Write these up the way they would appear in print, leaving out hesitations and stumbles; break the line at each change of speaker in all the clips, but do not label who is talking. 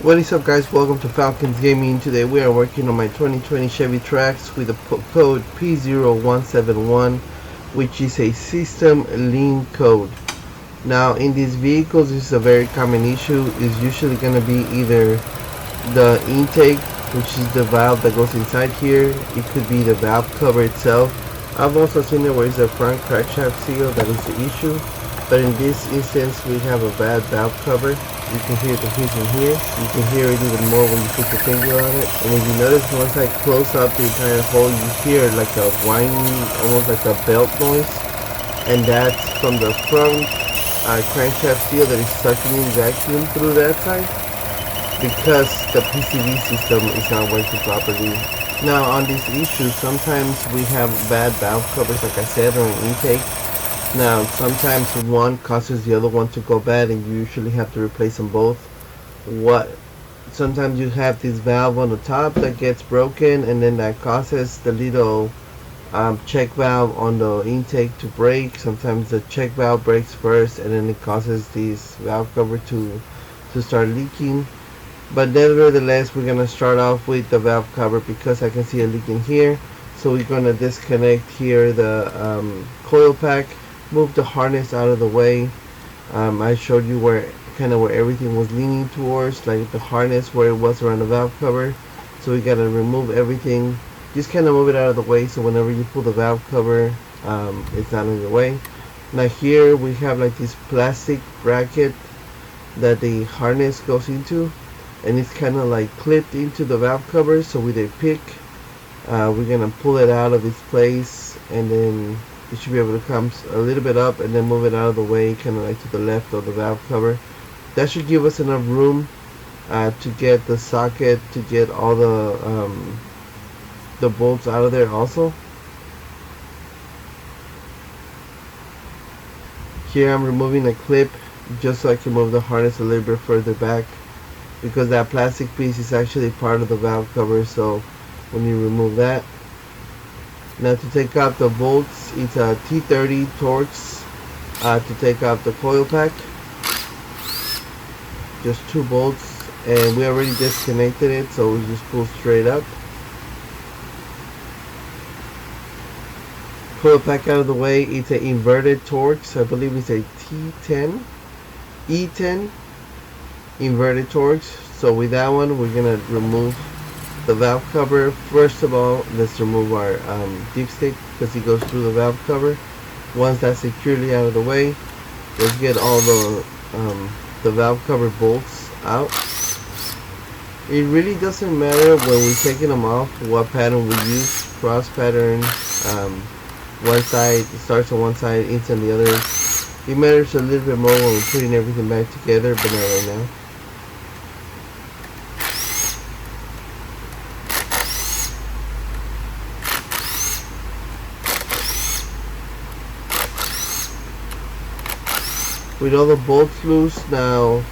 What is up, guys? Welcome to Falcons Gaming. Today we are working on my 2020 Chevy Trax with the code P0171, which is a system lean code. Now in these vehicles, this is a very common issue. It's usually going to be either the intake, which is the valve that goes inside here. It could be the valve cover itself. I've also seen it where it's the front crankshaft seal that is the issue, but in this instance we have a bad valve cover. You can hear the hissing here. You can hear it even more when you put your finger on it. And if you notice, once I close up the entire hole, you hear like a whining, almost like a belt noise. And that's from the front crankshaft seal that is sucking in vacuum through that side, because the PCV system is not working properly. Now on these issues, sometimes we have bad valve covers, like I said, on intake. Now sometimes one causes the other one to go bad, and you usually have to replace them both. Sometimes you have this valve on the top that gets broken, and then that causes the little check valve on the intake to break. Sometimes the check valve breaks first, and then it causes this valve cover to start leaking. But nevertheless, we're gonna start off with the valve cover because I can see a leak in here. So we're gonna disconnect here the coil pack, move the harness out of the way. I showed you where everything was leaning towards, like the harness where it was around the valve cover. So we gotta remove everything. Just kind of move it out of the way so whenever you pull the valve cover, it's not in your way. Now here we have like this plastic bracket that the harness goes into, and it's kind of like clipped into the valve cover. So with a pick, we're gonna pull it out of its place, and then it should be able to come a little bit up and then move it out of the way, kind of like to the left of the valve cover. That should give us enough room to get the socket, to get all the bolts out of there also. Here I'm removing a clip just so I can move the harness a little bit further back, because that plastic piece is actually part of the valve cover. So when you remove that, now to take out the bolts, it's a T30 Torx to take out the coil pack. Just 2 bolts, and we already disconnected it, so we just pull straight up. Coil pack out of the way. It's an inverted Torx. I believe it's a T10, E10 inverted Torx. So with that one, we're gonna remove the valve cover. First of all, let's remove our dipstick because it goes through the valve cover. Once that's securely out of the way, let's get all the valve cover bolts out. It really doesn't matter when we're taking them off what pattern we use. Cross pattern, one side starts on one side, ends on the other. It matters a little bit more when we're putting everything back together, but not right now. With all the bolts loose now,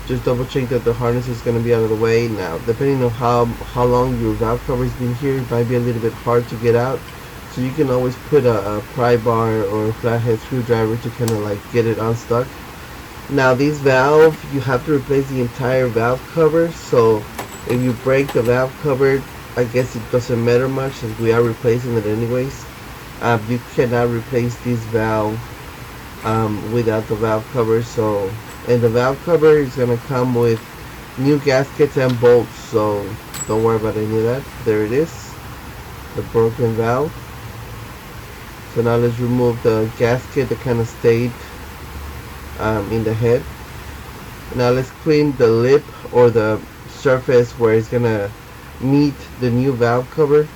just double check that the harness is going to be out of the way. Now depending on how long your valve cover has been here, it might be a little bit hard to get out, so you can always put a pry bar or a flathead screwdriver to kind of like get it unstuck. Now this valve, you have to replace the entire valve cover, so if you break the valve cover, I guess it doesn't matter much since we are replacing it anyways. You cannot replace this valve without the valve cover. So, and the valve cover is gonna come with new gaskets and bolts, so don't worry about any of that. There it is, the broken valve. So now let's remove the gasket that kind of stayed in the head. Now let's clean the lip or the surface where it's gonna meet the new valve cover.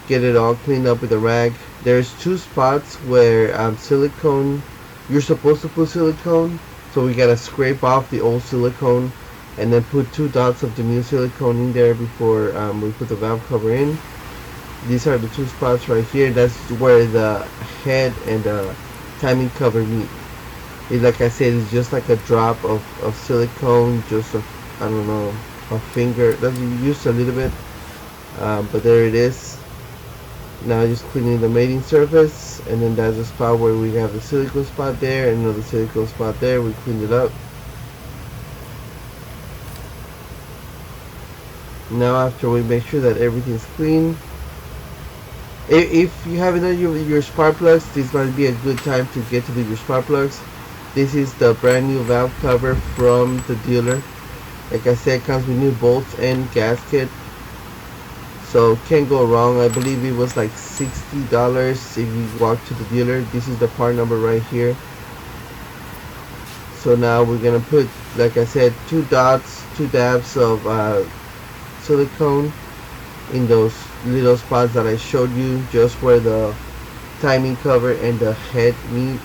Get it all cleaned up with a rag. There's 2 spots where silicone, you're supposed to put silicone, so we gotta scrape off the old silicone and then put 2 dots of the new silicone in there before we put the valve cover in. These are the 2 spots right here. That's where the head and the timing cover meet. It, like I said, it's just like a drop of silicone, just I don't know, a finger. That's used a little bit, but there it is. Now just cleaning the mating surface, and then that's the spot where we have the silicone spot there and another silicone spot there. We cleaned it up. Now after we make sure that everything's clean, if you haven't done your spark plugs, this might be a good time to get to do your spark plugs. This is the brand new valve cover from the dealer. Like I said, it comes with new bolts and gasket, so can't go wrong. I believe it was like $60 if you walk to the dealer. This is the part number right here. So now we're gonna put, like I said, two dabs of silicone in those little spots that I showed you, just where the timing cover and the head meet,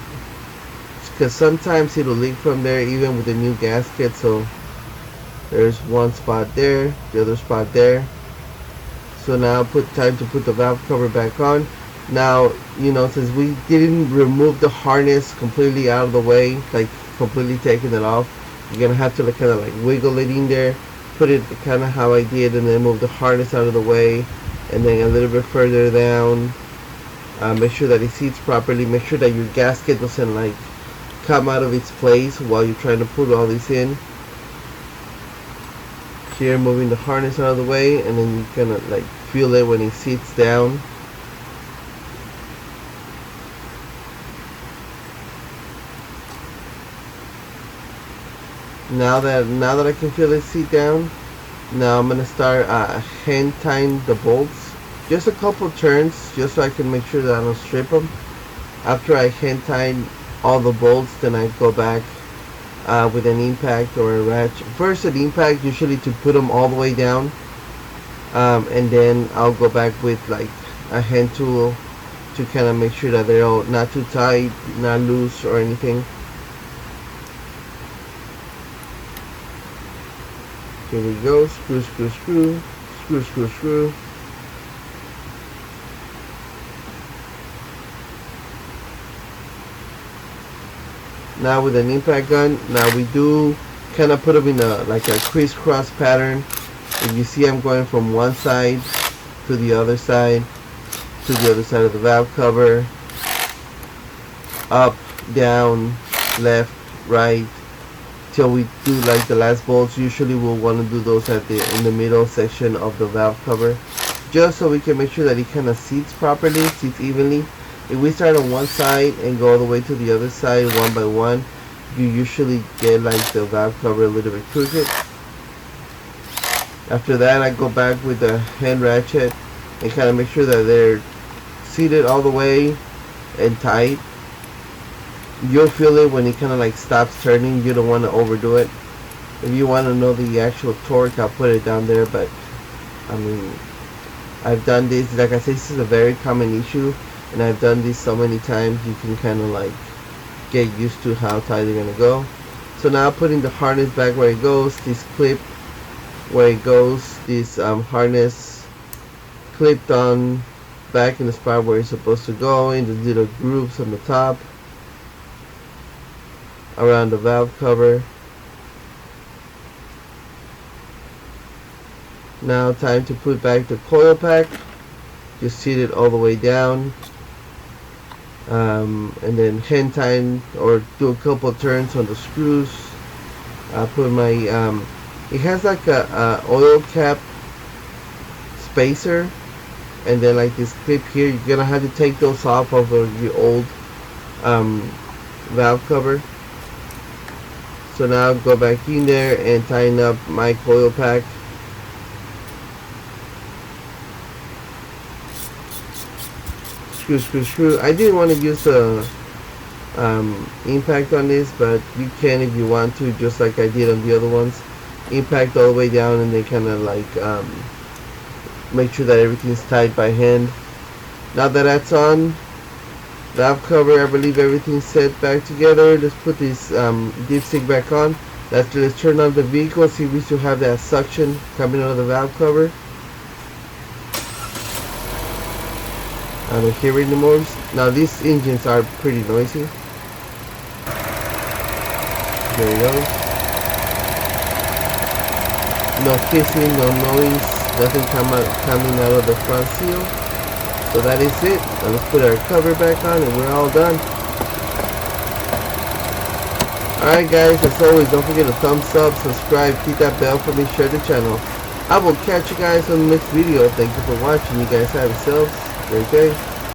because sometimes it'll leak from there even with the new gasket. So there's one spot there, the other spot there. So now time to put the valve cover back on. Now, you know, since we didn't remove the harness completely out of the way, like completely taking it off, you're gonna have to like kind of like wiggle it in there, put it kind of how I did, and then move the harness out of the way, and then a little bit further down. Make sure that it seats properly. Make sure that your gasket doesn't like come out of its place while you're trying to put all this in. Here, moving the harness out of the way, and then you kind of like feel it when it sits down. Now that I can feel it sit down, now I'm gonna start hand tying the bolts. Just a couple turns, just so I can make sure that I don't strip them. After I hand tie all the bolts, then I go back with an impact or a ratchet. First an impact, usually to put them all the way down, and then I'll go back with like a hand tool to kind of make sure that they're all not too tight, not loose or anything. Here we go, screw, screw, screw, screw, screw, screw. Now with an impact gun, now we do kind of put them in a like a crisscross pattern. If you see, I'm going from one side to the other side, to the other side of the valve cover, up, down, left, right, till we do like the last bolts. Usually we'll want to do those in the middle section of the valve cover, just so we can make sure that it kind of seats properly, seats evenly. If we start on one side and go all the way to the other side one by one, you usually get like the valve cover a little bit crooked. After that, I go back with the hand ratchet and kind of make sure that they're seated all the way and tight. You'll feel it when it kind of like stops turning. You don't want to overdo it. If you want to know the actual torque, I'll put it down there, but I mean, I've done this, like I said, this is a very common issue, and I've done this so many times, you can kind of like get used to how tight they're gonna go. So now putting the harness back where it goes, this clip where it goes, this harness clipped on back in the spot where it's supposed to go, in the little grooves on the top around the valve cover. Now time to put back the coil pack. Just seat it all the way down, and then hand tie or do a couple turns on the screws. I put my it has like a oil cap spacer, and then like this clip here. You're gonna have to take those off of your old valve cover. So now go back in there and tighten up my coil pack. Screw, screw, screw. I didn't want to use a impact on this, but you can if you want to, just like I did on the other ones. Impact all the way down, and then kind of like make sure that everything's tight by hand. Now that that's on, valve cover, I believe everything's set back together. Let's put this dipstick back on. Let's turn on the vehicle, see if we still have that suction coming out of the valve cover. I don't hear any more. Now these engines are pretty noisy. There we go. No hissing, no noise, nothing coming out of the front seal. So that is it. Now let's put our cover back on and we're all done. Alright guys, as always, don't forget to thumbs up, subscribe, hit that bell for me, share the channel. I will catch you guys on the next video. Thank you for watching. You guys have yourselves a great day.